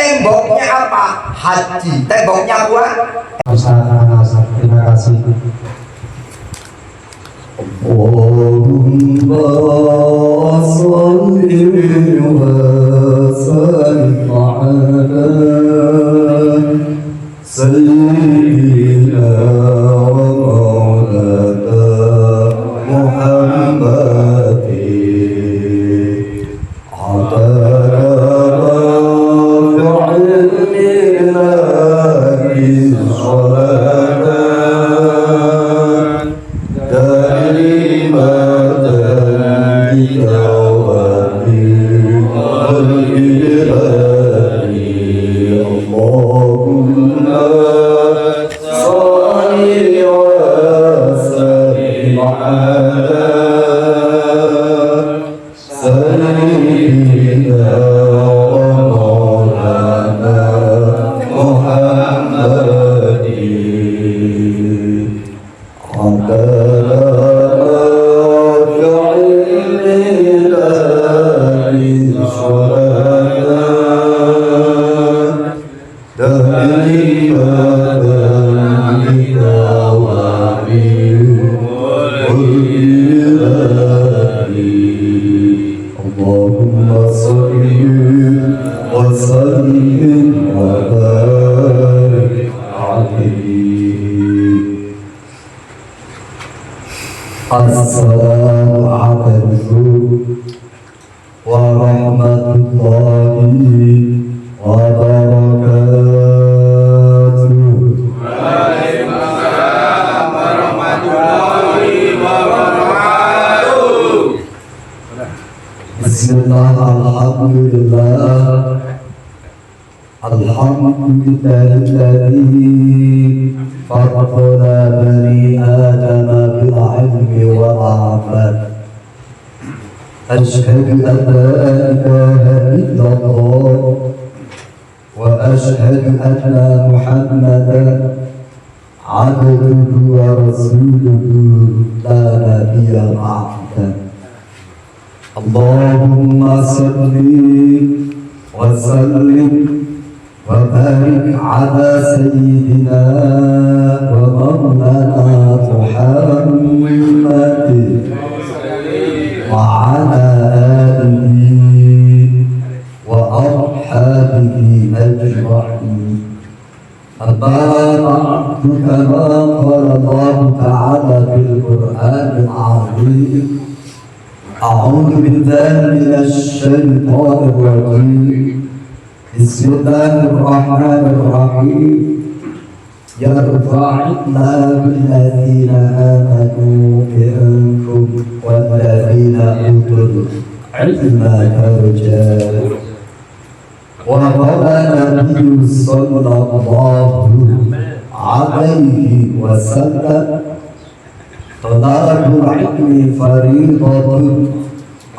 temboknya apa? Haji. Temboknya apa? Terima kasih. Allahumma sholli wa sallim ala sayyidina wa maulana Muhammadin adara Assalamualaikum warahmatullahi wabarakatuh. Waalaikumsalam warahmatullahi wabarakatuh. Bismillah, alhamdulillah, alhamdulillahilladzi faddala bani adama bil ilmi wal amal. Ashhadu an la ilaha illallah wa ashhadu anna Muhammadan abduhu wa rasuluhu la nabiyya ba'dahu. Allahumma salli wa sallim wa barik ala sayyidina wa maulana Muhammadin wa ala alihi wa ashabihi ajma'in. Amma ba'du, kama qala Allah ta'ala fil Qur'anil 'azim. A'udzu billahi minasy syaithanir rajim. Bismillahirrahmanirrahim. Yarfa'illahu alladhina amanu minkum walladhina utul ilma darajat. Wa qala Nabiyyu sallallahu alaihi wasallam, talabul ilmi fariidatun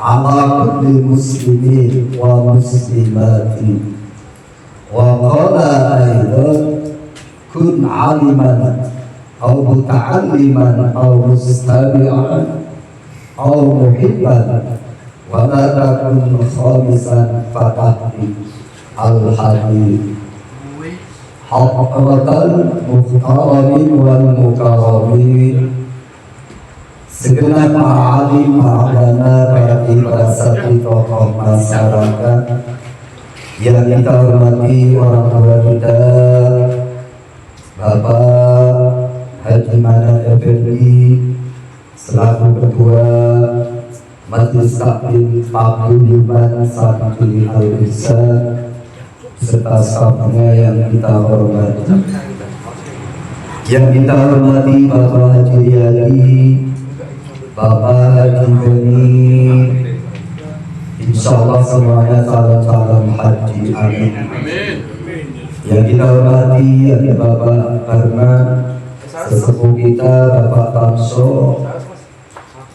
ala kulli muslimin wa muslimatin. Wa qala aidan, kun aliman aw muta'alliman aw mustami'an aw muhibban wa la takun khamisan fatahti al-hadith. Haqqatan muhtaramin wal mukarramin, segenap para alim, para ulama, para kiai, tokoh masyarakat yang kita hormati, orang tua kita Bapak Haji Manaf Effendi selaku Ketua Majelis Taklim Paguyuban Santri Al-Ihsan serta stafnya yang kita hormati. Yang kita hormati Bapak Haji Riyadi, Bapak Haji Beni, insyaallah semuanya calon-calon haji, amin. Yang kita hormati Bapak Karma, sesepuh kita Bapak Tamso,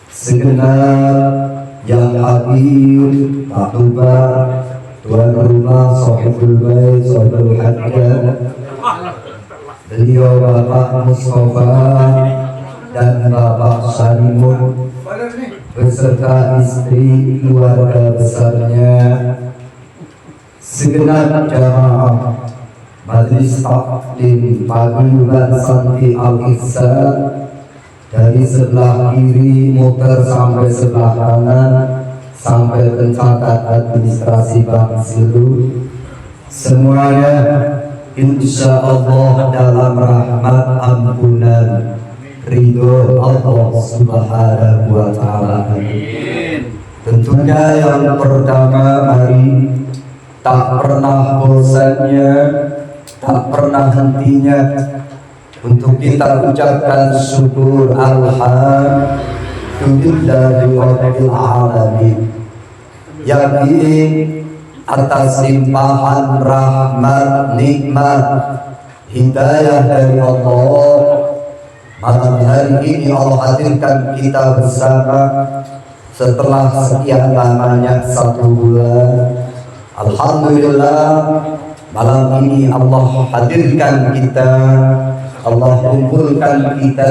segenap yang hadir, Pak Tuba, tuan rumah, sahibul bait, sahibul hajjah, beliau Bapak Mustafa dan Bapak Salimun beserta istri keluarga besarnya, segenap jamaah Majelis Taklim Paguyuban Santi Al-Ihsan dari sebelah kiri muter sampai sebelah kanan sampai pencatat administrasi Bank Siru, semuanya insya Allah dalam rahmat ampunan ridho Allah Subhanahu wa Ta'ala. Tentunya yang pertama, mari tak pernah bosannya, tak pernah hentinya untuk kita ucapkan syukur alhamdulillahi rabbil alamin, yang ini atas limpahan rahmat, nikmat, hidayah dari Allah. Malam hari ini Allah hadirkan kita bersama setelah sekian lamanya 1 bulan. Alhamdulillah, malam ini Allah hadirkan kita, Allah kumpulkan kita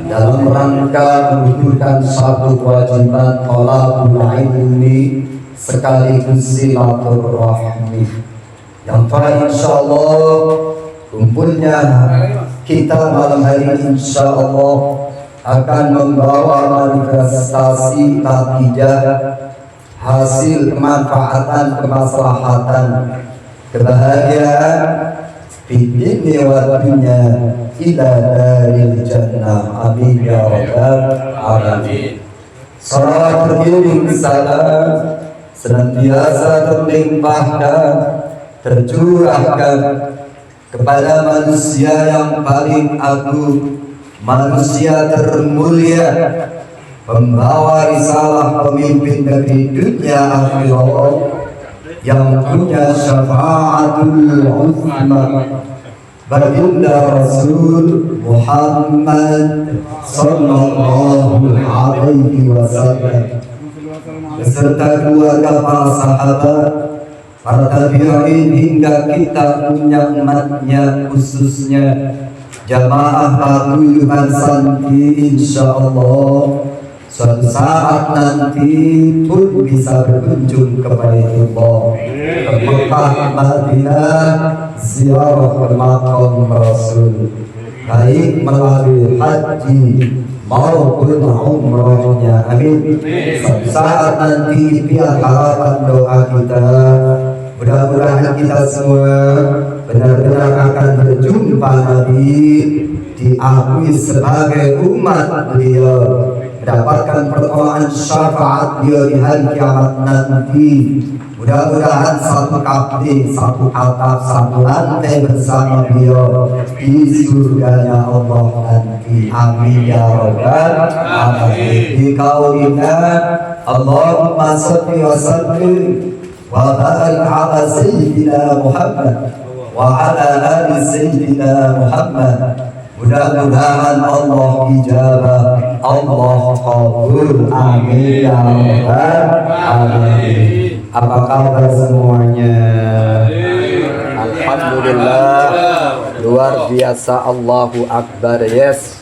dalam rangka menunaikan satu kewajiban thalabul ilmi sekaligus silaturahmi, yang pada insyaallah kumpulnya kita malam hari ini insyaallah akan membawa manifestasi natijah, hasil kemanfaatan, kemaslahatan, kebahagiaan fid-dunya wa dunya ila daril jannah. Amin ya rabbal alamin. Salawat beriring salam senantiasa terlimpahkan, tercurahkan kepada manusia yang paling agung, manusia termulia, pembawa risalah, pemimpin negeri dunia akhirat, yang punya syafaatul uzma, baginda Rasul Muhammad sallallahu alaihi wasallam beserta keluarga para sahabat, para tabi'in hingga kita punya umatnya, khususnya jamaah Paguyuban Santi, insyaallah suatu saat nanti pun bisa berkunjung ke Baitullah, ke Mekah, Madinah, ziarah ke makam Rasul, baik melalui haji maupun umrahnya. Amin. Suatu saat nanti biar harapan doa kita, mudah-mudahan kita semua benar-benar akan berjumpa Nabi, diakui sebagai umat beliau, mendapatkan pertolongan syafaat beliau di hari kiamat nanti. Mudah-mudahan satu kabin, satu atap, satu lantai bersama beliau di surganya Allah nanti. Amin ya rabbal alamin. Di qaulina Allahumma shalli wa sallim wa barik ala sayyidina Muhammad wa ala ali sayyidina Muhammad. Mudah-mudahan Allah ijabah, Allah qabul. Amin ya rabbal alamin. Apa kabar semuanya? Alhamdulillah, luar biasa, Allahu Akbar. Yes,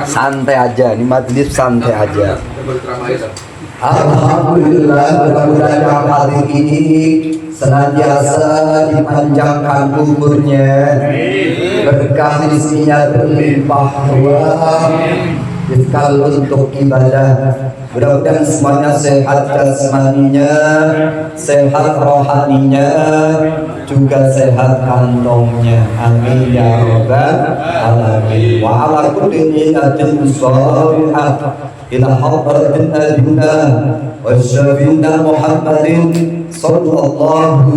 santai aja, ini majelis santai aja. Alhamdulillah, mudah-mudahan yang hari ini senantiasa dipanjangkan umurnya, berkah rezekinya berlimpah ruah, dikal untuk ibadah. Mudah-mudahan semuanya sehat jasmaninya, sehat rohaninya, juga sehat kantongnya. Amin ya rabbal alamin. Wa ala kulli niyatin shalihah ila hadratin nabiyina wa syafiina Muhammadin sallallahu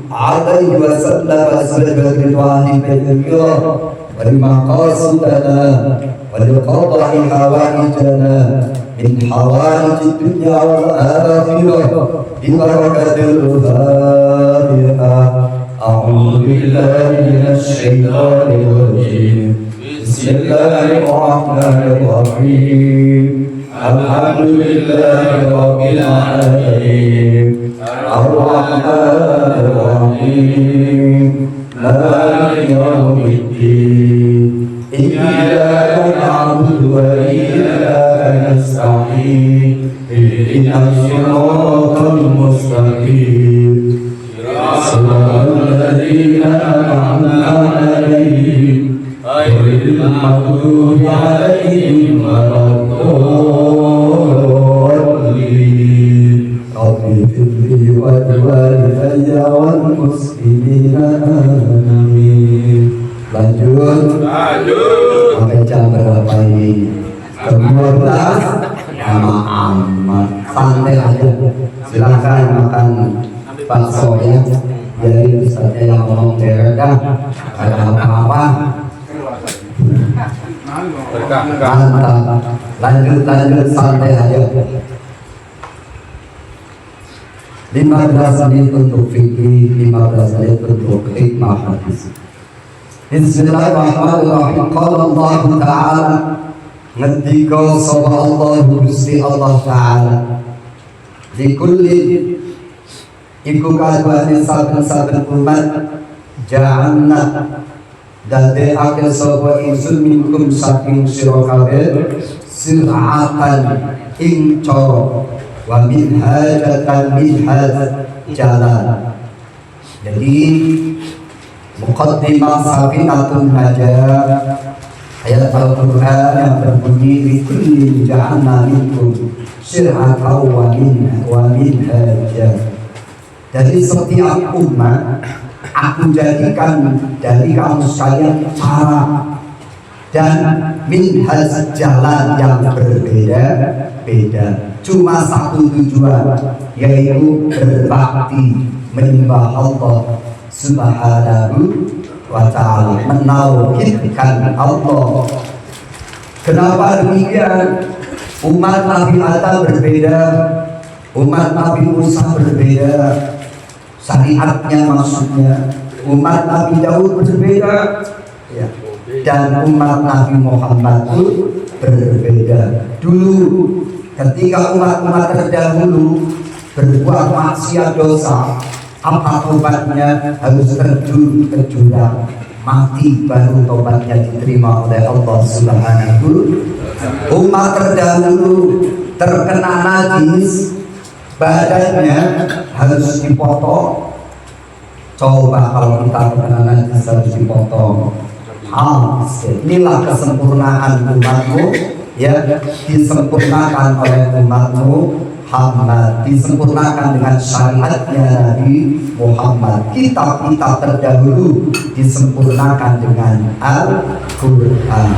alaihi wasallam sebagai ridwani baitullah wa maqasidana wa liqada'i hawaijana min hawaij dunya wal akhirah bi barakatil Fatihah. A'udzu billahi minasy syaithanir rajim. Bismillahirrahmanirrahim. Alhamdulillahi rabbil alamin. Ar-Rahmanir Rahim. Maliki yaumiddin. Iyyaka na'budu wa iyyaka nasta'in. اهدنا الصراط المستقيم صراط الذين أنعمت عليهم غير المغضوب عليهم ولا الضالين رب اغفر لي ولوالدي والمسلمين آمين. Lanjut sampai jam berapa ini? Ke-12 sama aman. Santai aja. Silakan makan bakso ya. Jadi Ustaznya yang ngomong beredar. Ada apa-apa? Mantap. Lanjut santai aja. 15 menit untuk fikih, 15 menit untuk hikmah hadis. Bismillahirrahmanirrahim. Qala Allah Ta'ala, ngendika sapa Allah Gusti Allah Ta'ala, likulli iku kadwane saben-saben umat ja'alna dadekake sapa ingsun minkum saking sira kabeh sir'atan ing cara wa minhajatan minhaj jalan. Jadi muqaddimah Safinatun Najah ayat Al-Quran yang berbunyi likulli ja'alna minkum syir'atan wa minhaja. Dari setiap umat aku jadikan dari kamu sekalian cara dan minhaj jalan yang berbeda-beda, cuma satu tujuan, yaitu berbakti menyembah Allah Subhanahu wa Ta'ala, menauhidkan Allah. Kenapa demikian? Umat Nabi Adam berbeda, umat Nabi Musa berbeda, syariatnya maksudnya. Umat Nabi Daud berbeda, ya. Dan umat Nabi Muhammad itu berbeda. Dulu ketika umat-umat terdahulu berbuat maksiat dosa, apa tobatnya? Harus terjun ke jurang mati, baru tobatnya diterima oleh Allah Subhanahu. Umat terdahulu terkena najis, badannya harus dipotong. Coba kalau kita terkena najis harus dipotong. Inilah kesempurnaan umatmu, ya, disempurnakan oleh umatmu Muhammad, disempurnakan dengan syariatnya Nabi Muhammad. Kitab-kitab terdahulu disempurnakan dengan Al-Quran.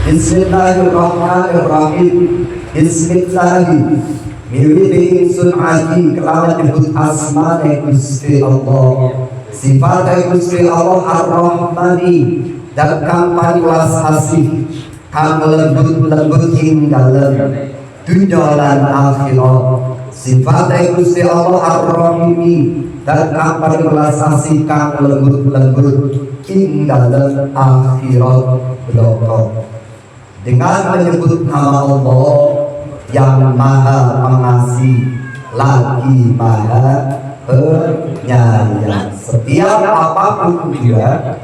Bismillahirrahmanirrahim. Bismillahi miwiti sun'ati kelawan nyebut asma Gusti Allah, sifat Gusti Allah Ar-Rahmani, dan kang panulas asih, kang lembut-lembut ing dalem dunya lan akhirat. Sifat Gusti Allah Ar-Rahimi, dan kang panulas asih, kang lembut-lembut ing dalem akhirat bloko. Dengan menyebut nama Allah yang Maha Pengasih lagi Maha Penyayang, setiap apapun juga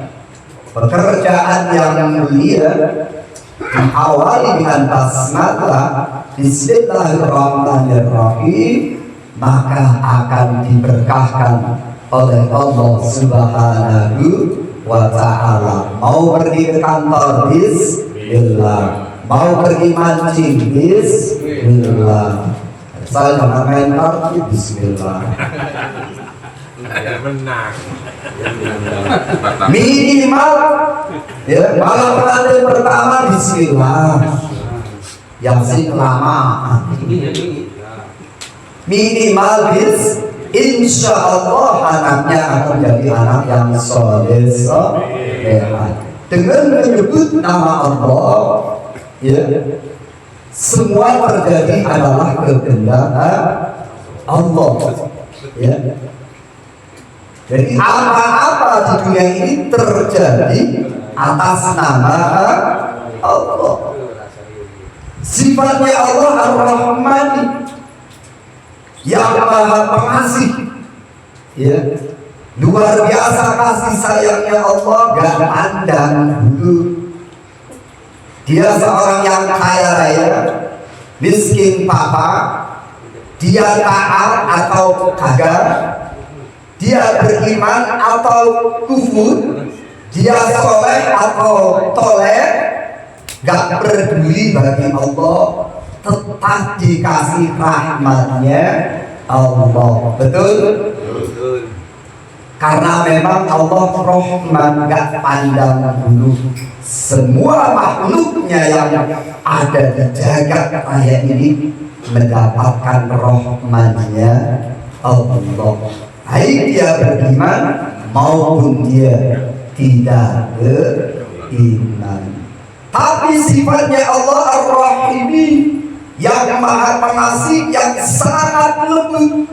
pekerjaan yang mulia diawali dengan basmalah Bismillahirrahmanirrahim, maka akan diberkahkan oleh Allah Subhanahu wa Ta'ala. Mau pergi ke kantor, bismillah. Mau pergi mancing, bismillah. Saya jangan main kartu, bismillah. Menang. Minimal ya, malam hari pertama bismillah. Yang sih kelamaan. Minimal insya Allah anaknya akan jadi anak yang soleh. Dengan menyebut nama Allah, ya, semua terjadi adalah kehendak Allah. Ya. Jadi apa-apa di dunia ini terjadi atas nama Allah. Sifatnya Allah Ar-Rahman, yang Maha Pengasih. Ya. Luar biasa kasih sayangnya Allah, gak pandang bulu. Dia seorang yang kaya raya, miskin papa, dia taat atau kagak, dia beriman atau kufur, dia soleh atau toleh, gak peduli bagi Allah, tetap dikasih rahmatnya Allah. Betul? Karena memang Allah Rahman, gak pandang bulu. Semua makhluknya yang ada di jagat raya ini mendapatkan rahmannya Allah. Baik dia beriman maupun dia tidak beriman. Tapi sifatnya Allah Ar-Rahimi, yang maha pengasih, yang sangat lembut,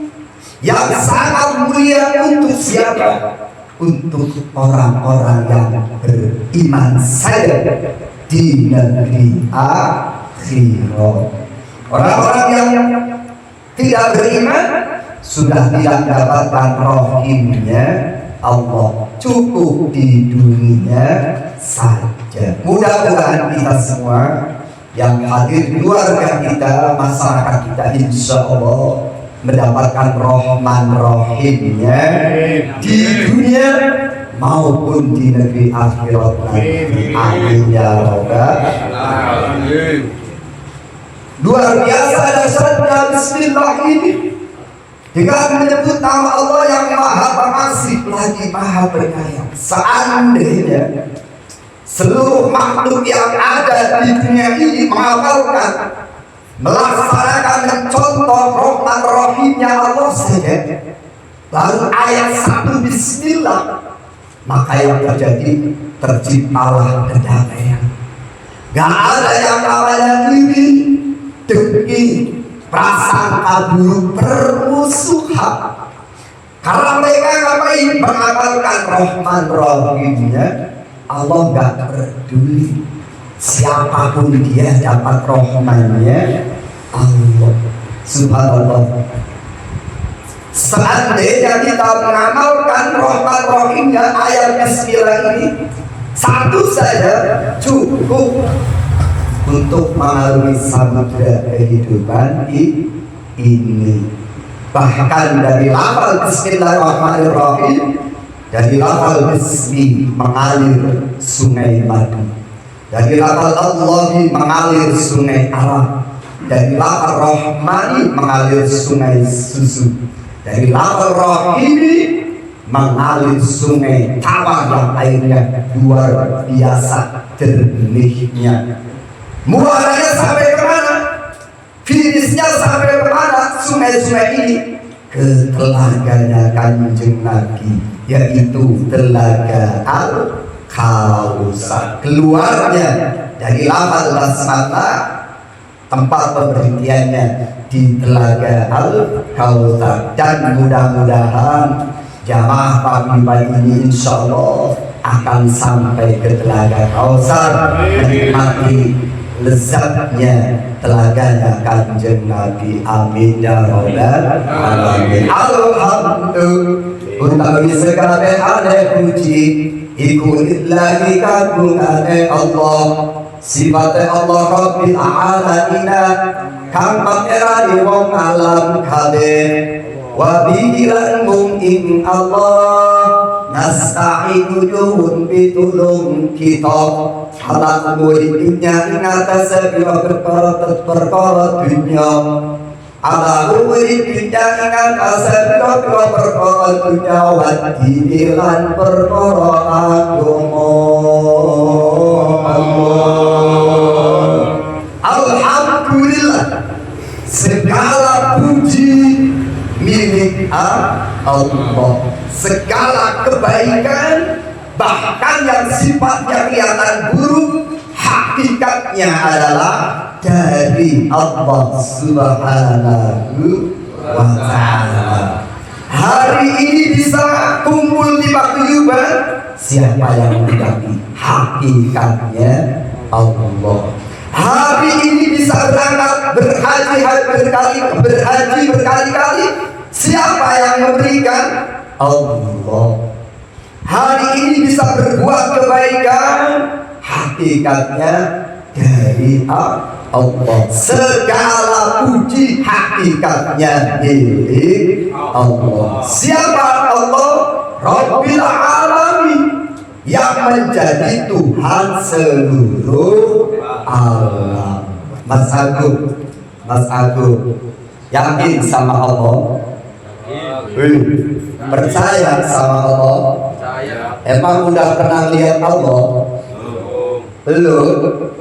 yang sangat mulia. Untuk siapa? Untuk orang-orang yang beriman saja di negeri akhirat. Orang-orang yang tidak beriman sudah tidak mendapatkan rahimnya Allah, cukup di dunia saja. Mudah-mudahan kita semua yang hadir, keluarga kita, masyarakat kita, insya Allah mendapatkan rahman rahimnya di dunia maupun di negeri akhirat nanti. Amin ya rabbal alamin. Luar biasa dasarnya bismillah ini, dengan menyebut nama Allah yang maha pengasih lagi maha penyayang. Seandainya seluruh makhluk yang ada di dunia ini mengamalkan, melaksanakan mencontoh rahman rahimnya Allah saja, baru ayat 1 bismillah, maka yang terjadi terciptalah kedamaian. Gak ada yang namanya iri, dengki, prasangka buruk, permusuhan. Karena mereka ngapain? Mengamalkan rahman rahimnya Allah, gak peduli siapapun dia dapat rahmannya Allah. Subhanallah. Seandainya kita mengamalkan rahman rahimnya ayat bismillah ini satu saja cukup untuk mengalami samudra kehidupan ini. Bahkan dari lafal bismillahirrahmanirrahim, dari lafal bismi mengalir sungai madu, dari lafal Allahi mengalir sungai Arab, dari lafal Rahmani mengalir sungai susu, dari lafal Rahimi mengalir sungai tawa yang airnya luar biasa jernihnya. Muaranya sampai kemana? Finishnya sampai kemana? Sungai-sungai ini ke telaganya Kanjeng Nabi, yaitu telaga Al-Kausar. Keluarnya dari lafal basmalah, tempat pemberhentiannya di telaga Al-Kausar. Dan mudah-mudahan jamaah pagi ini insya Allah akan sampai ke telaga Kausar, menikmati lezatnya telaganya Kanjeng Nabi. Amin ya rabbal alamin. Alhamdulillah, utawi sekabeh ane puji iku lillahi kagungane Allah, sifate Allah Rabbil alamin, kang pangerane wong alam kabeh. Wa bihilan mungkin Allah nasta'inu juhun pitulung kita halak muridnya ingat sebila perkara dunia, ala muridnya ingat sebila perkara dunia, wa dihilan perkara agama. Alhamdulillah, segala puji milik Allah, segala kebaikan, bahkan yang sifatnya kelihatan buruk, hakikatnya adalah dari Allah Subhanahu wa ta'ala. Hari ini bisa kumpul di paguyuban, siapa yang menghendaki? Hakikatnya Allah. Hari ini bisa berangkat berhaji berkali-kali, siapa yang memberikan? Allah. Hari ini bisa berbuat kebaikan, hakikatnya dari Allah. Allah. Segala puji hakikatnya milik Allah. Siapa Allah? Rabbil alamin, yang menjadi Tuhan seluruh alam. Mas Agung, yakin sama Allah? Percaya sama Allah? Emang udah pernah lihat Allah? Belum.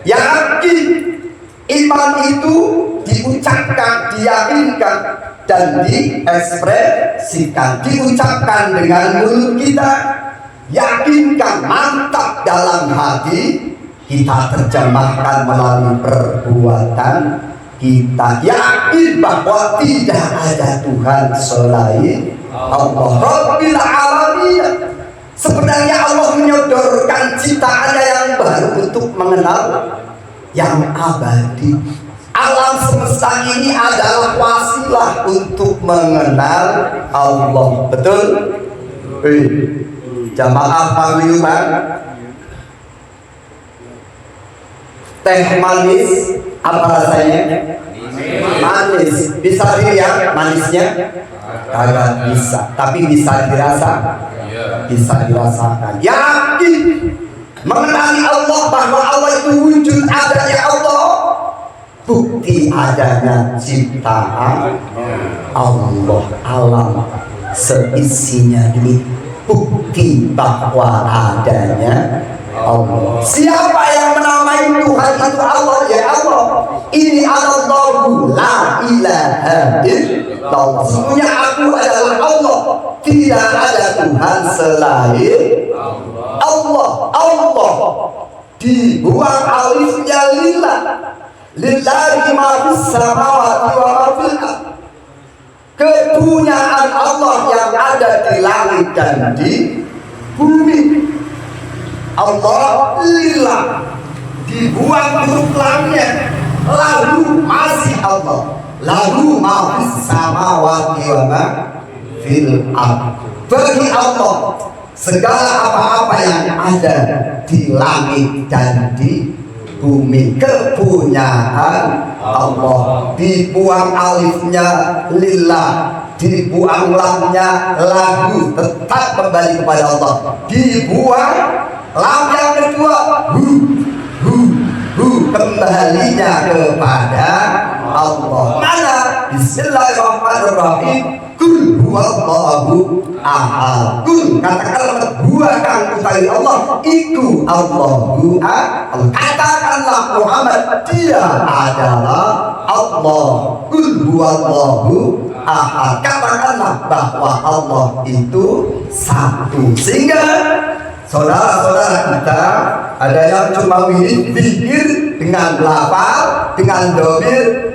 Yakin. Iman itu diucapkan, diyakinkan, dan diekspresikan, diucapkan dengan mulut kita, yakinkan mantap dalam hati, kita terjemahkan melalui perbuatan kita, yakin bahwa tidak ada Tuhan selain Allah Rabbil Alamin. Sebenarnya Allah menyodorkan ciptaannya yang baru untuk mengenal yang abadi. Alam semesta ini adalah wasilah untuk mengenal Allah. Betul? Jamaah paguyuban, teh manis apa rasanya? Manis. Bisa dilihat manisnya? Kagak bisa, tapi bisa dirasa. Bisa dirasakan. Yakin mengenali Allah, bahwa Allah itu wujud adanya Allah, bukti adanya ciptaan Allah, alam seisinya ini bukti bahwa adanya Allah. Siapa yang menamai Tuhan itu Allah? Ya Allah. Ini Allahu la ilaha illallah. Sesungguhnya aku adalah Allah. Tidak ada Tuhan selain Allah. Allah dibuang alifnya lillah. Lillahi ma fis samawati wa ma fil ardh. Kepunyaan Allah yang ada di langit dan di bumi. Allah lillah, dibuang huruf lamnya, lalu masih Allah, lalu ma fis samawati wa ma fil ardh. Bagi Allah segala apa-apa yang ada di langit dan di bumi, kepunyaan Allah. Dibuang alifnya lillah, dibuang lamnya lahu, tetap kembali kepada Allah. Dibuang lam yang kedua kembalinya kepada Allah. Mana? Bismillahirrahmanirrahim. Kul huwallahu ahad. Kul, katakanlah huwa kang utawi Allah itu Allahu ahad. Katakanlah Muhammad, dia adalah Allah. Kul huwallahu ahad. Katakanlah bahwa Allah itu satu. Sehingga saudara-saudara kita ada yang cuma wirid dengan lafal, dengan domir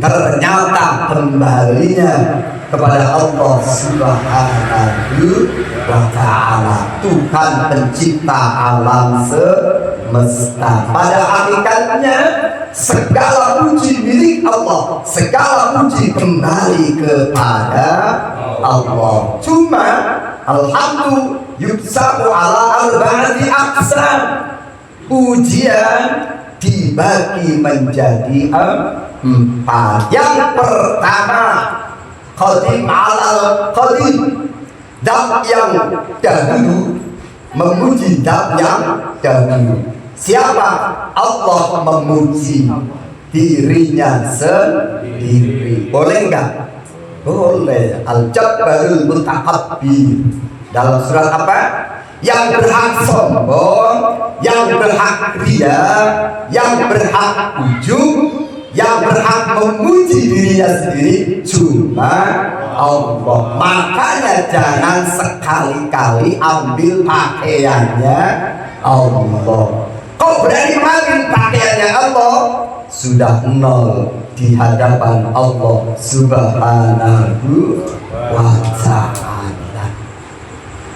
ternyata kembalinya kepada Allah Subhanahu wa ta'ala, Tuhan pencipta alam semesta. Pada hakikatnya segala puji milik Allah, segala puji kembali kepada Allah. Cuma alhamdulillah yuksabu ala arba'ati aqsam. Pujian dibagi menjadi empat. Yang pertama, qadim alal qadim, zat yang dahulu memuji zat yang dahulu. Siapa? Allah memuji dirinya sendiri. Boleh enggak? Boleh. Al-Jabbarul Mutakabbir dalam surat apa? Yang berhak sombong, yang berhak ria, yang berhak ujub, yang berhak memuji dirinya sendiri cuma Allah. Makanya jangan sekali-kali ambil pakaiannya Allah. Kau berani mengambil pakaiannya Allah, sudah nol di hadapan Allah Subhanahu wa ta'ala.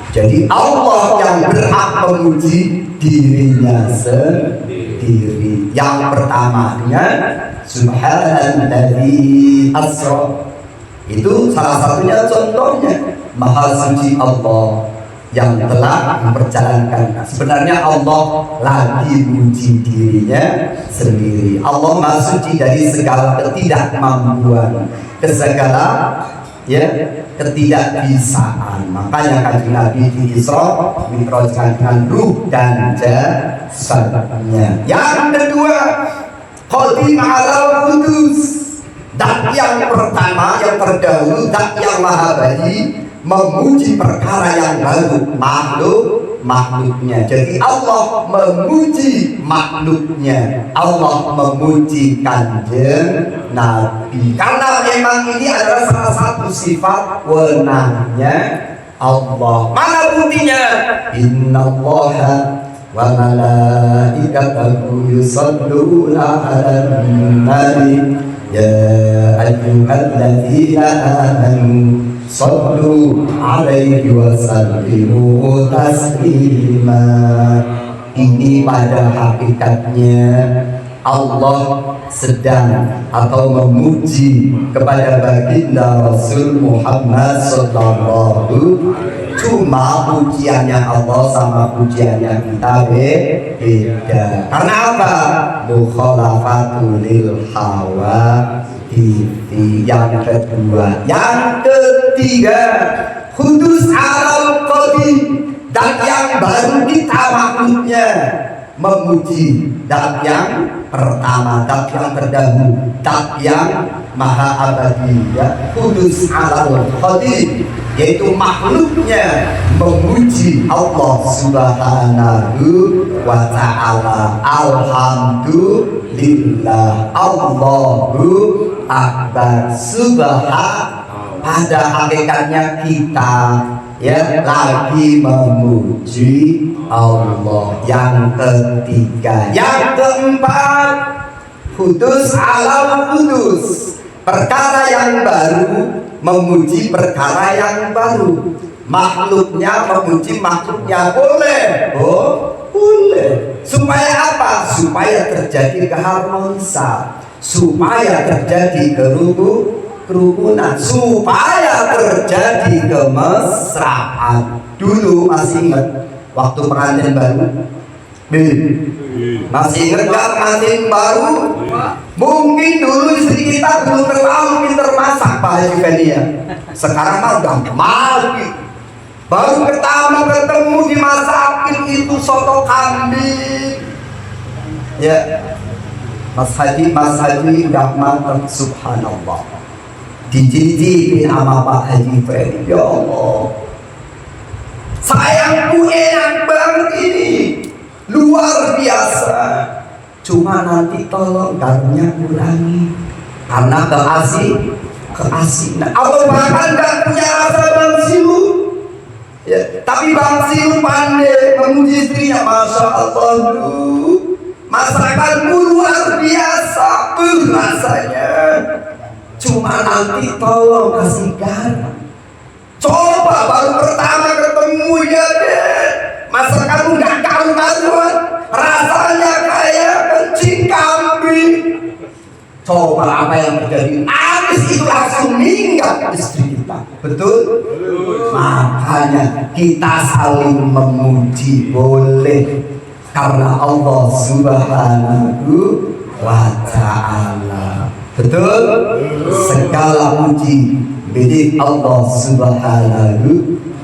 Jadi Allah yang berhak memuji dirinya sendiri. Yang pertamanya Subhanalladzi asra. Itu salah satunya contohnya. Maha suci Allah yang telah memperjalankan. Sebenarnya Allah lagi muji dirinya sendiri. Allah Maha Suci dari segala ketidakmampuan, segala ketidakbisaan. Makanya kanjeng Nabi di Isra Mi'raj dengan ruh dan jasadnya. Yang kedua, Qadim ala Qudus. Dan yang pertama, yang terdahulu, dan yang maha bagi memuji perkara yang baru, makhluknya. Jadi Allah memuji makhluknya, Allah memuji kanjeng Nabi, karena memang ini adalah salah satu sifat wenangnya Allah. Mana buktinya? Innallaha wa malaikatahu yusholluna 'alan nabi ya ayyuhalladzina amanu shollu 'alaihi wa sallimu taslima. Ini pada hakikatnya Allah sedang atau memuji kepada baginda Rasul Muhammad sallallahu. Cuma pujiannya Allah sama pujiannya kita beda. Karena apa? Mukhalafatul lil hawa. Yang kedua, yang ketiga, Qudus alal qadim, dan yang baru kita makhluknya memuji dan yang pertama, dan yang terdahulu, dan yang maha abadi, ya. Qudus alal qadim, yaitu makhluknya memuji Allah subhanahu wa ta'ala. Alhamdulillah, Allahu akbar, subhan. Pada hakikatnya kita lagi memuji Allah. Yang ketiga, yang keempat, Qudus ala Qudus, perkara yang baru memuji perkara yang baru. Makhluknya memuji makhluknya, boleh, boleh. Supaya apa? Supaya terjadi keharmonisan, supaya terjadi kerukunan, supaya terjadi kemesraan. Dulu masih ingat waktu pengantin baru? Masih ingat gak pengantin baru? Mungkin dulu istri kita belum terlalu pinter masak, Pak Haji Fenia. Sekarang mah udah mati. Baru pertama ketemu dimasakin itu soto kambing. Ya, Mas Haji udah matang, subhanallah. Dijijibin sama Pak Haji Fenia. Ya Allah, sayangku enak banget ini, luar biasa. Cuma nanti tolong garunya kurangi, karena keasinan. Atau bahkan gak punya rasa Bang Silu, ya. Tapi Bang Silu pandai memuji istrinya, masya Allah. Masakanmu luar biasa rasanya. Cuma nanti tolong kasih garam. Coba baru pertama ketemu ya deh, masakanmu gak karu-karuan, rasanya kayak kencing kambing. Coba apa yang terjadi? Habis itu langsung minggat istri kita. Betul? Makanya kita saling memuji boleh, karena Allah subhanahu wa ta'ala. Betul? Segala puji milik Allah subhanahu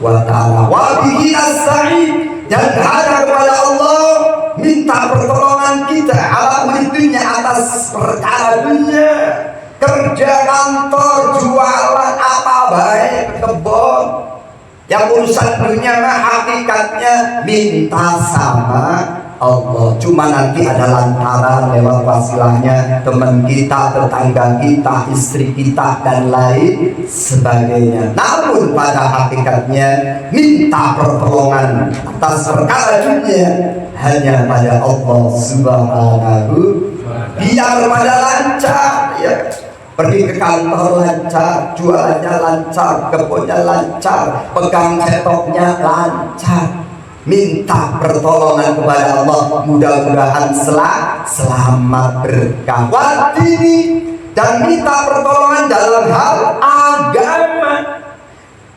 wa ta'ala. Wa bihi nasta'in, dan hanya kepada Allah minta pertolongan kita ala dunia, atas perkara dunia, kerja kantor, jualan apa baik, kebun, yang urusan dunia mah hakikatnya minta sama Allah. Cuma nanti ada lantaran lewat wasilahnya teman kita, tetangga kita, istri kita, dan lain sebagainya. Namun pada hakikatnya minta pertolongan atas perkara dunia hanya pada Allah subhanahu. Biar pada lancar, ya. Pergi ke kantor lancar, jualannya lancar, kebunnya lancar, pegang setoknya lancar. Minta pertolongan kepada Allah, mudah-mudahan selamat berkah ini, dan minta pertolongan dalam hal agama.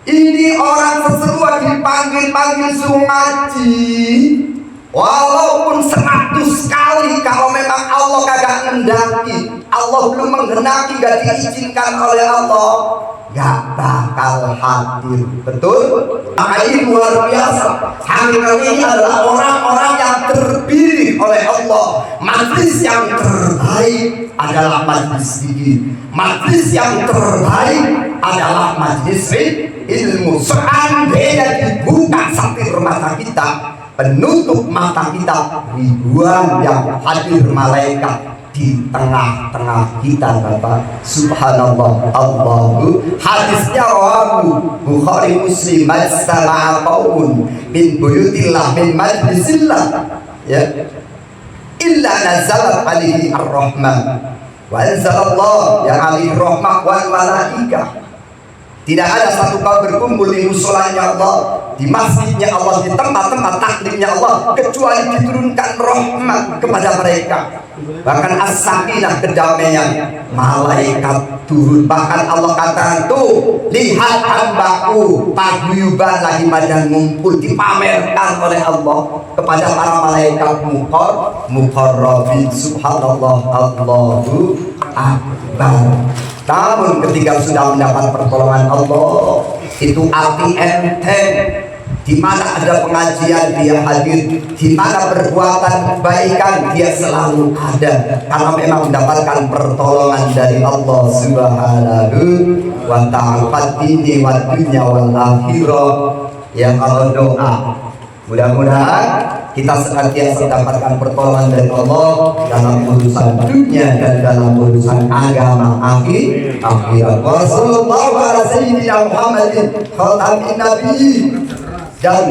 Ini orang seseruan dipanggil-panggil suruh ngaji, walaupun 100 kali, kalau memang Allah kagak ngendaki, Allah belum menghendaki, gak diizinkan oleh Allah, gak bakal hadir. Betul? Maka ini luar biasa. Hakikat ini adalah orang-orang yang terpilih oleh Allah. Majlis yang terbaik adalah majlis ini. Majlis yang terbaik adalah majlis ilmu. Seandainya dibuka satir mata kita, penutup mata kita, ribuan yang hadir malaikat di tengah-tengah kita, Bapak. Subhanallah. Allahu hadisnya rawahu Bukhari Muslim, majtama'a qaumun min buyutillah min majlisillah, ya, illa nazalat alaihi ar-rahmah wa anzalallah ya alaihi rahmah wal malaikah. Tidak ada satu kaum berkumpul di musolanya Allah, di masjidnya Allah, di tempat-tempat taklimnya Allah, kecuali diturunkan rahmat kepada mereka. Bahkan as-sakinah, kedamaian, malaikat turun. Bahkan Allah katakan, tuh, lihat hambaku paguyuban lagi pada ngumpul, dipamerkan oleh Allah kepada para malaikat muqarrabin. Subhanallah. Allahu akbar. Namun ketika sudah mendapat pertolongan Allah, itu arti enteng. Di mana ada pengajian dia hadir, di mana perbuatan kebaikan dia selalu ada, karena memang mendapatkan pertolongan dari Allah Subhanahu wa ta'ala. Fatini wa dunya wal akhirah. Ya, kalau doa, mudah-mudahan kita senantiasa mendapatkan pertolongan dari Allah dalam urusan dunia dan dalam urusan agama akhirat. Wassallallahu ala sayyidina Muhammadin khatamin nabiyyin. Dan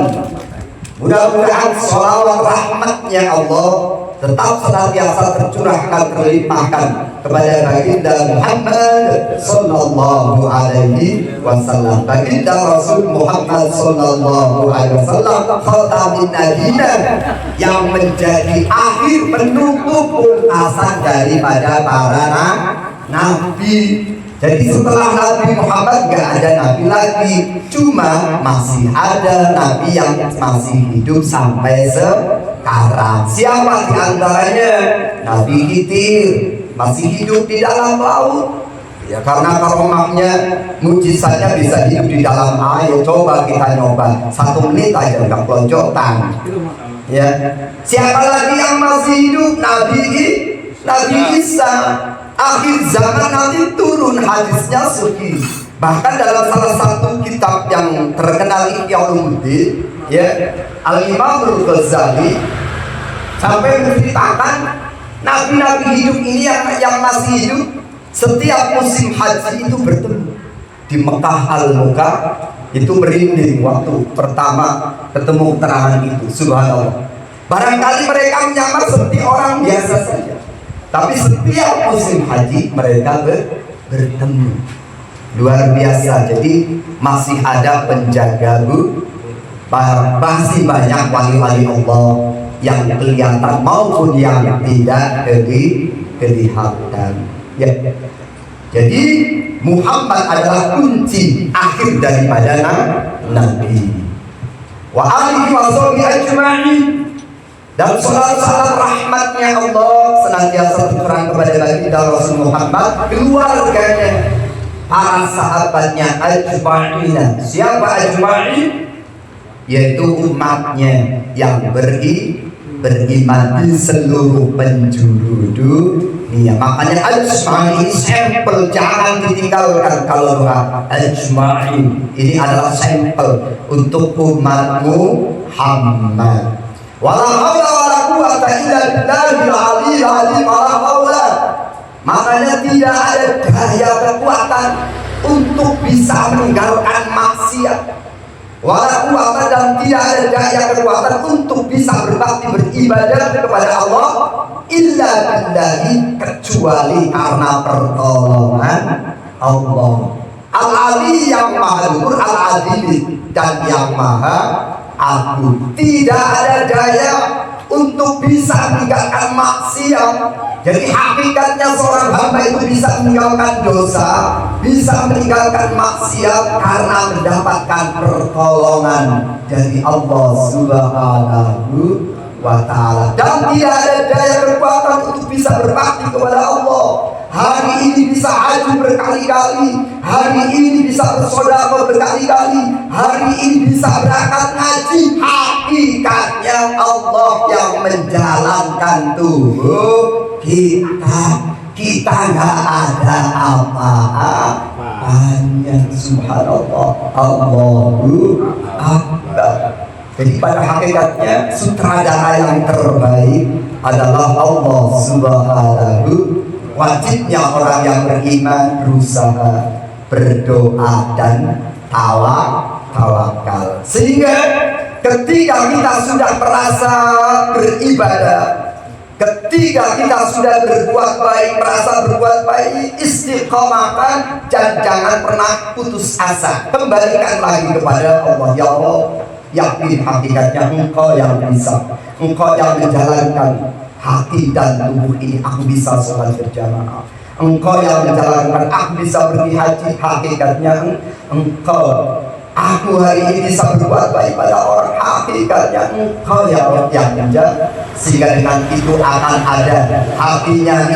mudah-mudahan sholawat rahmatnya Allah tetap senantiasa tercurahkan, terlimpahkan kepada baginda Muhammad sallallahu alaihi wasallam. Baginda Rasul Muhammad sallallahu alaihi wasallam khatamin nabiyyin, yang menjadi akhir penutup pungkasan daripada para nabi. Jadi setelah Nabi Muhammad gak ada nabi lagi, cuma masih ada nabi yang masih hidup sampai sekarang. Siapa di antaranya? Nabi Khidir masih hidup di dalam laut. Ya, karena karomahnya, mujizatnya bisa hidup di dalam air. Coba kita nyoba 1 menit aja udah peloncotan. Ya, siapa lagi yang masih hidup? Nabi Isa. Akhir zaman nanti turun, hadisnya sahih. Bahkan dalam salah satu kitab yang terkenal Ihya Ulumuddin, ya, Al-Imam Al-Ghazali sampai menceritakan nabi-nabi hidup ini yang masih hidup, setiap musim haji itu bertemu di Mekah Al-Mukarramah. Itu merinding waktu pertama ketemu keterangan itu. Subhanallah. Barangkali mereka menyamar seperti orang biasa saja, tapi setiap musim haji mereka bertemu. Luar biasa. Jadi masih ada penjaga, masih banyak wali-wali Allah yang kelihatan maupun yang tidak kelihatan. Ya. Jadi Muhammad adalah kunci akhir daripada nabi. Wa alihi wa sahbihi ajma'in. Dan salat rahmatnya Allah senantiasa tercurah kepada baginda Rasul Muhammad, keluarganya, para sahabatnya ajma'in. Siapa ajma'in? Yaitu umatnya yang beriman di seluruh penjuru dunia. Makanya ajma'in sampel, jangan ditinggalkan. Kalau doa ajma'in ini adalah sampel untuk umatmu Muhammad. Wala haula wala quwwata illa billahil aliyil azim. Wala haula, maknanya tidak ada daya kekuatan untuk bisa meninggalkan maksiat. Wala quwwata, dan tidak ada daya kekuatan untuk bisa berbakti beribadah kepada Allah illa billahi, kecuali karena pertolongan Allah. Al-Ali yang maha luhur, al-azim dan yang maha agung. Tidak ada daya untuk bisa meninggalkan maksiat. Jadi hakikatnya seorang hamba itu bisa meninggalkan dosa, bisa meninggalkan maksiat karena mendapatkan pertolongan dari Allah Subhanahu wa ta'ala. Dan tidak ada daya kekuatan untuk bisa berbakti kepada Allah. Hari ini bisa haji berkali-kali, hari ini bisa bersedekah berkali-kali, hari ini bisa berangkat ngaji. Hakikatnya Allah yang menjalankan tubuh kita nggak ada apa-apanya. Subhanallah, Allahu Akbar. Jadi pada hakikatnya sutradara yang terbaik adalah Allah Subhanahu. Wajibnya orang yang beriman berusaha berdoa dan tawakal. Sehingga ketika kita sudah merasa beribadah, ketika kita sudah berbuat baik, merasa berbuat baik, istiqomahkan dan jangan pernah putus asa. Kembalikan lagi kepada Allah. Ya Allah, yakin hakikatnya Engkau yang bisa, Engkau yang menjalankan hati dan tubuh ini. Aku bisa sholat berjamaah, Engkau yang menjalankan aku bisa pergi haji. Hakikatnya Engkau. Aku hari ini bisa berbuat baik pada orang. Hakikatnya Engkau yang menjaga. Sehingga dengan itu akan ada hatinya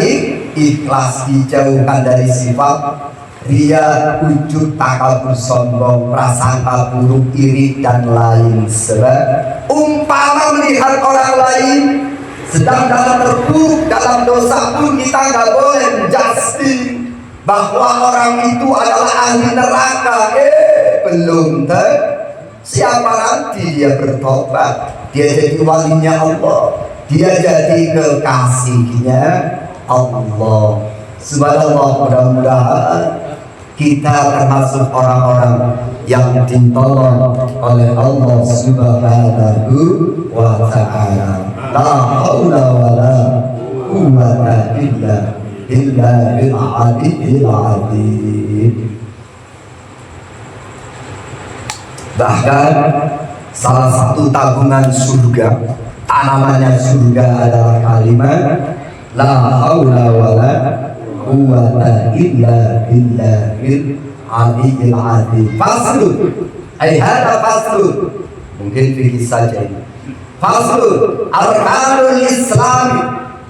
ikhlas, dijauhkan dari sifat ria, ujub, takabur, sombong, prasangka buruk, iri dan lain sebagainya. Umpama melihat orang lain sedang dalam terpuruk, dalam dosa pun kita nggak boleh menjudge bahwa orang itu adalah ahli neraka. Belum siapa nanti dia bertobat, dia jadi walinya Allah, dia jadi kekasihnya Allah. Subhanallah, mudah-mudahan kita termasuk orang-orang yang ditolong oleh Allah Subhanahu wa ta'ala. La haula wa la quwwata illa billahil aliyyil azim. Bahkan salah satu tabungan surga, tanamannya surga adalah kalimat la haula wa la quwwata illa billahil aliyyil azim. Faslun, ay hada faslun. Mungkin fikih saja ini. Faslun, arkanul Islam,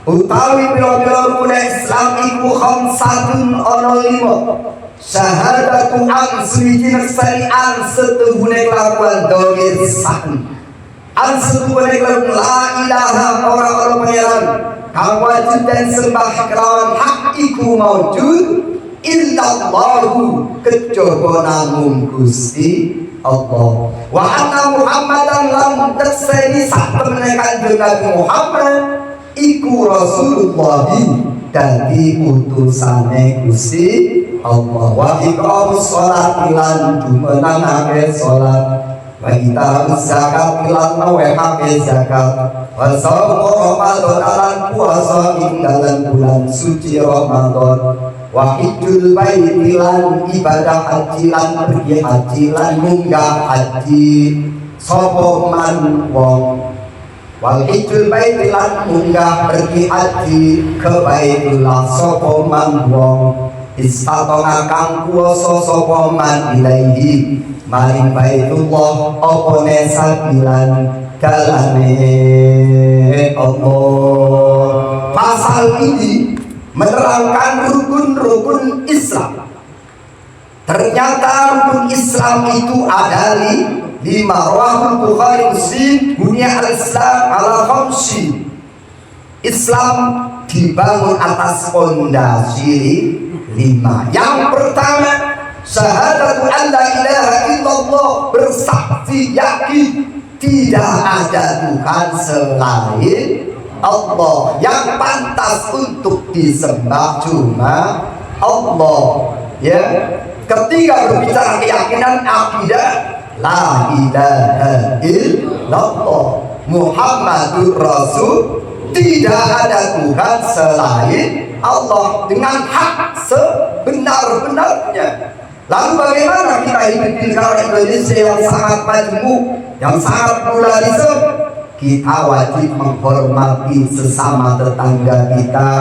utawi pira-pira rukun Islam iku khamsatun ana 5. Syahadatu an suci neksani setuhune kelakuan domir sahni. An setuhune kelakuan la ilaha orang-orang pangeran kang wajib dan sembah kelawan hak iku maujud illallahu kejaba namung Gusti Allah. Wa anna Muhammadan lam tekseni sak temene Kanjeng Nabi Muhammad iku Rasulullah, dadi utusane Gusti Allah. Wa iqamus shalat lan jumenangake salat, wa itauz zakat lan nawehake zakat, wa shaum Ramadan lan puasa ing dalam bulan suci Ramadan, wa hijjul baiti lan ibadah haji lan pergi haji lan munggah haji sapa man wong. Wal hijjul baiti lan munggah pergi haji ke Baitullah sapa man wong. Istatona kang kuwasa sapa man ilaihi maring Baitullah apa ne sabilan dalane Allah. Pasal ini menerangkan rukun-rukun Islam. Ternyata rukun Islam itu ada 5. Rawahul Bukhari Muslim, bunya al-Islam ala khamsi. Islam dibangun atas fondasi 5. Yang pertama, syahadatu an la ilaha illallah, bersaksi yakin tidak ada Tuhan selain Allah, yang pantas untuk disembah cuma Allah. Ya, ketika berbicara keyakinan akidah, la ilaha illallah Muhammadur Rasul, tidak ada Tuhan selain Allah dengan hak sebenar-benarnya. Lalu bagaimana kita hidup di negara Indonesia yang sangat majmuk, yang sangat pluralisme? kita wajib menghormati sesama tetangga kita,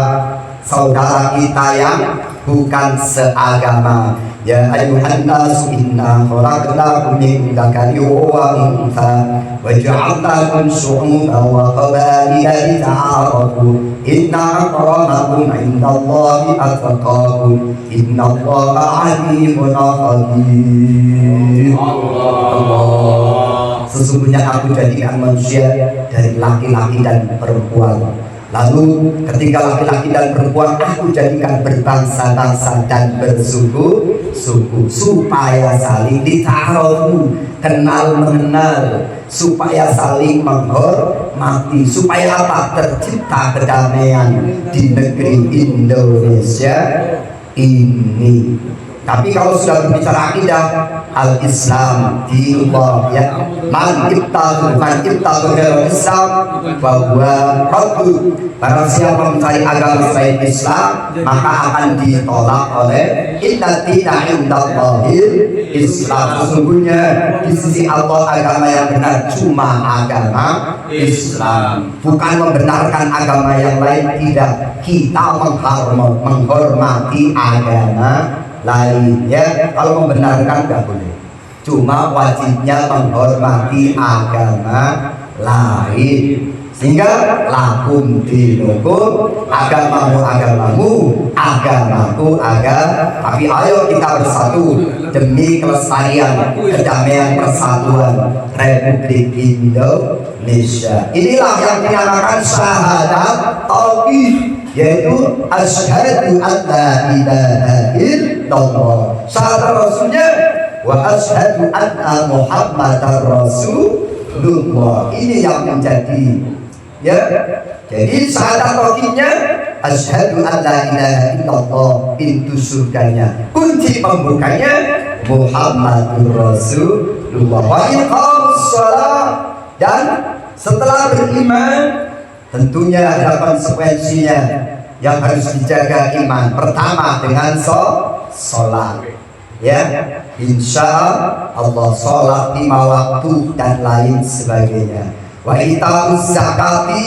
saudara kita yang bukan seagama. Ya ayuhan nas inna khalaqnakum min dzakarin wa untha wa ja'alnakum syu'uban wa qabaila lita'arafu inna akramakum 'indallahi atqakum innallaha 'alimun khabir. Allah. Sesungguhnya aku jadikan manusia dari laki-laki dan perempuan. Lalu ketika laki-laki dan perempuan aku jadikan berbangsa-bangsa dan bersuku supaya saling dita'arafu, kenal mengenal, supaya saling menghormati, supaya apa? Tercipta kedamaian di negeri Indonesia ini. Tapi kalau sudah berbicara akidah, al-Islam dinullah, ya, man ibtagha Islam bahwa raddu, barang siapa mencari agama selain Islam maka akan ditolak oleh inna dina indallahil Islam. Sesungguhnya di sisi Allah agama yang benar cuma agama Islam, bukan membenarkan agama yang lain, tidak. Kita menghormati agama lain, ya. Kalau membenarkan nggak boleh, cuma wajibnya menghormati agama lain. Sehingga lakum dinukum, agamamu agamamu, agamaku agama. Tapi ayo kita bersatu demi kelestarian, kedamaian, persatuan Republik Indonesia. Inilah yang dinamakan syahadat tauhid, yaitu asyhadu an la ilaha illallah. Syahadat rasulnya wa asyhadu anna muhammadar rasulullah. Ini yang menjadi, ya. Jadi syahadat tauhidnya asyhadu an la ilaha illallah, pintu surganya, kunci pembukanya Muhammadur Rasulullah. Wa iqamus shalah, dan setelah beriman tentunya ada konsekuensinya yang harus dijaga iman. Pertama dengan sholat, ya, insya Allah sholat 5 waktu dan lain sebagainya. Wa ita'uz zakati,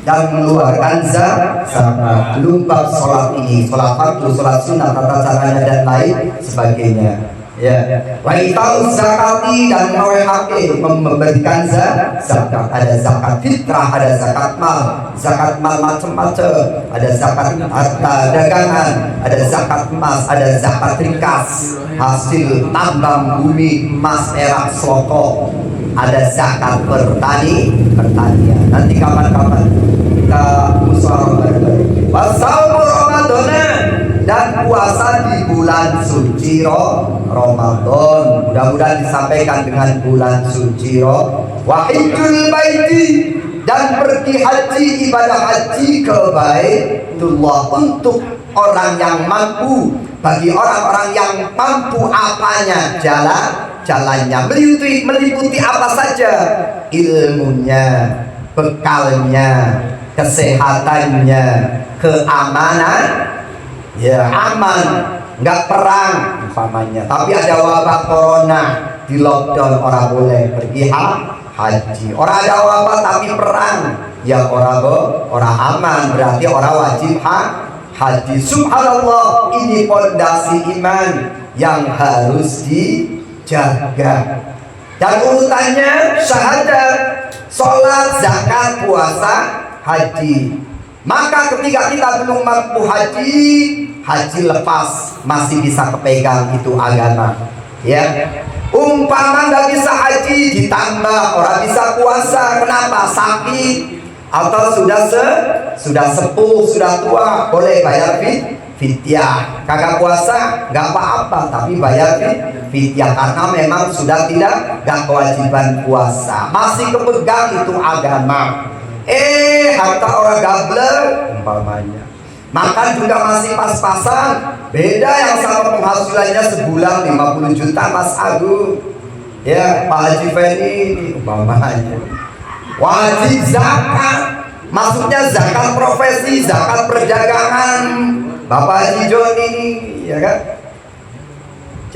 dan mengeluarkan zakat. Belum bab sholat ini, sholat fardu, sholat sunnah, tata caranya dan lain sebagainya. Ya, wa ita'uz zakati, dan memberikan zakat. Ada zakat fitrah, ada zakat mal macam-macam, ada zakat harta dagangan, ada zakat emas, ada zakat rikas, hasil tambang bumi, emas, perak, selokok, ada zakat pertanian. Nanti kapan-kapan kita musyawarah bareng-bareng. Wasaumu Ramadan, dan puasa di bulan suci Ramadan. Mudah-mudahan disampaikan dengan bulan suci Wahidul baiti, dan pergi haji, ibadah haji ke Baitullah untuk orang yang mampu. Bagi orang-orang yang mampu, apanya? Jalannya meliputi apa saja? Ilmunya, bekalnya, kesehatannya, keamanan, ya, aman, nggak perang umpamanya. Tapi ada wabah corona, di lockdown, orang boleh pergi haji. Orang ada wabah tapi perang, ya orang aman, berarti orang wajib haji. Subhanallah, ini fondasi iman yang harus dijaga. Dan urutannya syahadat, sholat, zakat, puasa, haji. Maka ketika kita belum mampu haji lepas, masih bisa kepegang itu agama, ya. Umpama nggak bisa haji, ditambah orang bisa puasa. Kenapa? Sakit atau sudah sepuh, sudah tua, boleh bayar fidyah. Kagak puasa nggak apa-apa, tapi bayar fidyah karena memang sudah nggak kewajiban puasa, masih kepegang itu agama. Harta orang gabler umpamanya, makan juga masih pas-pasan. Beda yang sama penghasilannya sebulan 50 juta Mas Agung, ya, Pak Haji Fendi umpamanya. Wajib zakat, maksudnya zakat profesi, zakat perdagangan Bapak Haji Joni, ya kan.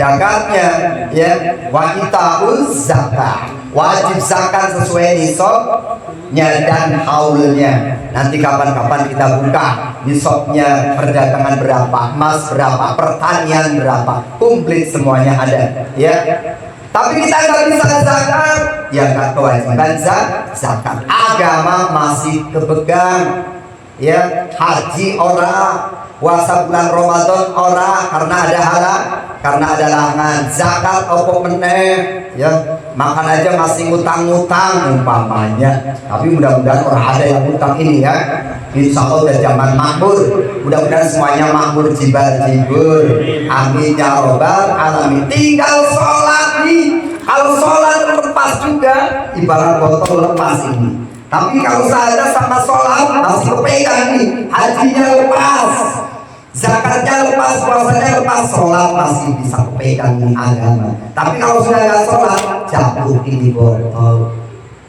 zakatnya, ya. Wa itauz zakat, wajib zakat sesuai nisabnya dan haulnya. Nanti kapan-kapan kita buka nisabnya, perdagangan berapa, emas berapa, pertanian berapa, komplit semuanya ada, ya. Tapi kita nggak bisa zakat, ya nggak kewajiban zakat. Agama masih kepegang, ya. Haji ora, puasa bulan Ramadan ora, karena ada halal, karena ada larangan. Zakat opo meneh, ya. Makan aja masih ngutang-ngutang umpamanya. Tapi mudah-mudahan orang ada yang ngutang ini, ya. Insya Allah udah zaman makmur, mudah-mudahan semuanya makmur jibar-jibur. Amin ya robbal alamin. Tinggal sholat nih. Kalau sholat lepas juga, ibarat botol lepas ini. Tapi kalau saja sama sholat masih kepegang nih, hajinya lepas, zakatnya lepas, puasanya lepas, sholat masih bisa kepegang nih agama. Tapi kalau sudah nggak sholat, jatuh ini botol.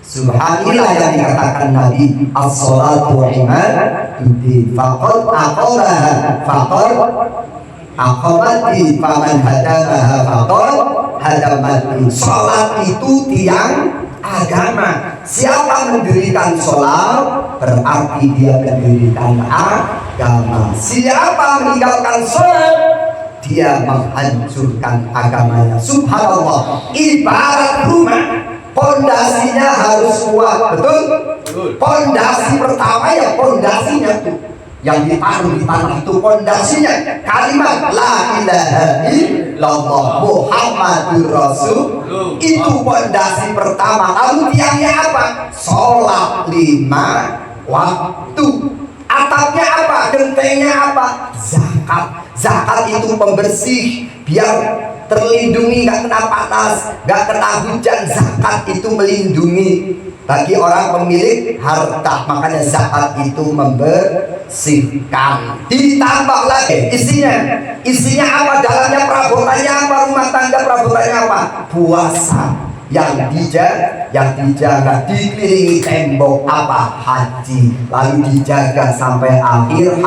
Subhanallah yang dikatakan Nabi, as-sholatu imaduddin, faqad aqamaha, faqad aqamati, faman hadamaha faqad hadamati. Sholat itu tiang agama. Siapa mendirikan sholat, berarti dia mendirikan agama. Siapa meninggalkan sholat, dia menghancurkan agamanya. Subhanallah, ibarat rumah, pondasinya harus kuat, betul? Pondasi pertama ya pondasinya tuh yang ditaruh di tanah itu pondasinya kalimat la ilaha illallah Muhammadur Rasul, itu pondasi pertama. Lalu tiangnya apa? Sholat 5 waktu. Atapnya apa? Gentengnya apa? Zakat. Zakat itu pembersih, biar terlindungi, nggak kena panas, nggak kena hujan. Zakat itu melindungi bagi orang pemilik harta, makanya zakat itu membersihkan. Ditambah lagi isinya apa? Dalamnya perabotannya apa? Rumah tangga perabotannya apa? Puasa yang dijaga dikelilingi tembok apa? Haji, lalu dijaga sampai akhir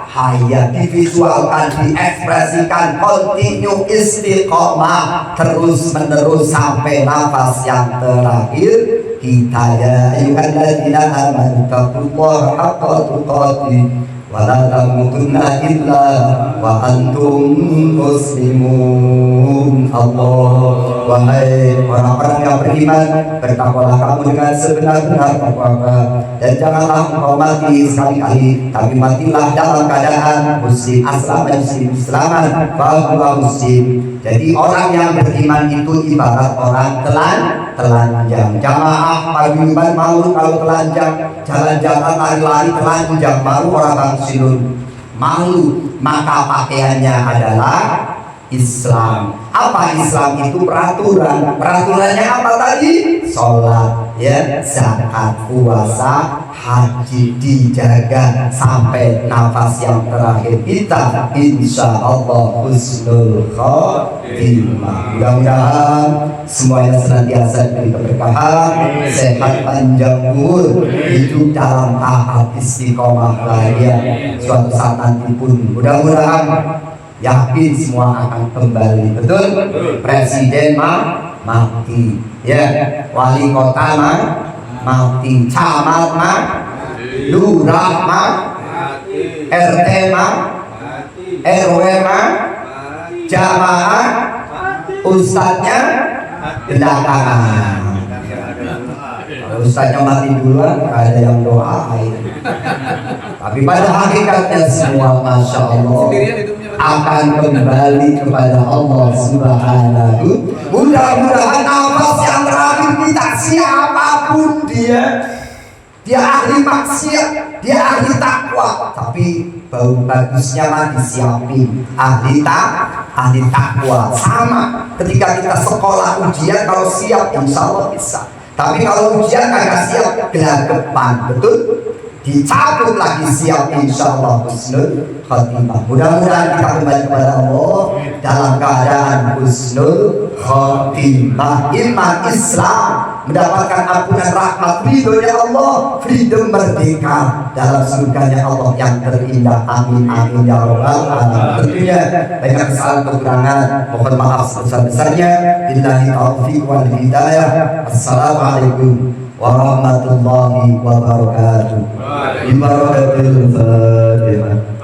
hayat, divisualkan, diekspresikan, continue istiqomah terus menerus sampai nafas yang terakhir kita. Ya ayyuhalladzina amanu taqullaha haqqa tuqatih wa la tamutunna illa wa antum muslimun. Allah, wahai orang-orang yang beriman, bertakwalah kamu dengan sebenar-benar takwa, dan janganlah engkau mati sekali-kali, tapi matilah dalam keadaan muslim. Aslaman muslim, selamat bahwa muslim. Jadi orang yang beriman itu ibarat orang telanjang. Jamaah paguyuban malu kalau telanjang, jalan-jalan lari-lari telanjang, malu orang bangsilun, malu. Maka pakaiannya adalah Islam. Apa Islam itu? Peraturan. Peraturannya apa tadi? Sholat, ya, zakat, puasa, haji, dijaga sampai nafas yang terakhir kita. Insya Allah husnul khotimah. Mudah-mudahan semuanya senantiasa diberi keberkahan, sehat panjang umur, hidup dalam tahap istiqomah bahagia. Suatu saat nanti pun mudah-mudahan yakin semua akan kembali, betul? Presiden mati, ya, wali kota mati, camat lurah RT RW jamaah ustadznya belakangan. Kalau ustadznya mati duluan, ada yang doain. Tapi pada hakikatnya semua masya Allah akan kembali kepada Allah Subhanahu. Mudah-mudahan nafas yang terakhir kita, siapapun dia ahli maksiat, dia ahli takwa, tapi bagusnya mah disiapin ahli takwa. Sama ketika kita sekolah ujian, kalau siap insya Allah bisa. Tapi kalau ujian kagak siap, gelagapan, betul? Dicabut lagi, siap insya Allah husnul khotimah. Mudah-mudahan kita kembali kepada Allah dalam keadaan husnul khotimah, iman Islam mendapatkan ampunan rahmat ridhonya Allah, freedom merdeka dalam surganya Allah yang terindah. Amin amin ya rabbal alamin. Tentunya banyak kesalahan kekurangan, mohon maaf sebesar-besarnya. Billahi taufiq wal hidayah. Assalamualaikum warahmatullahi wabarakatuh. Ibaratkan Fatihah.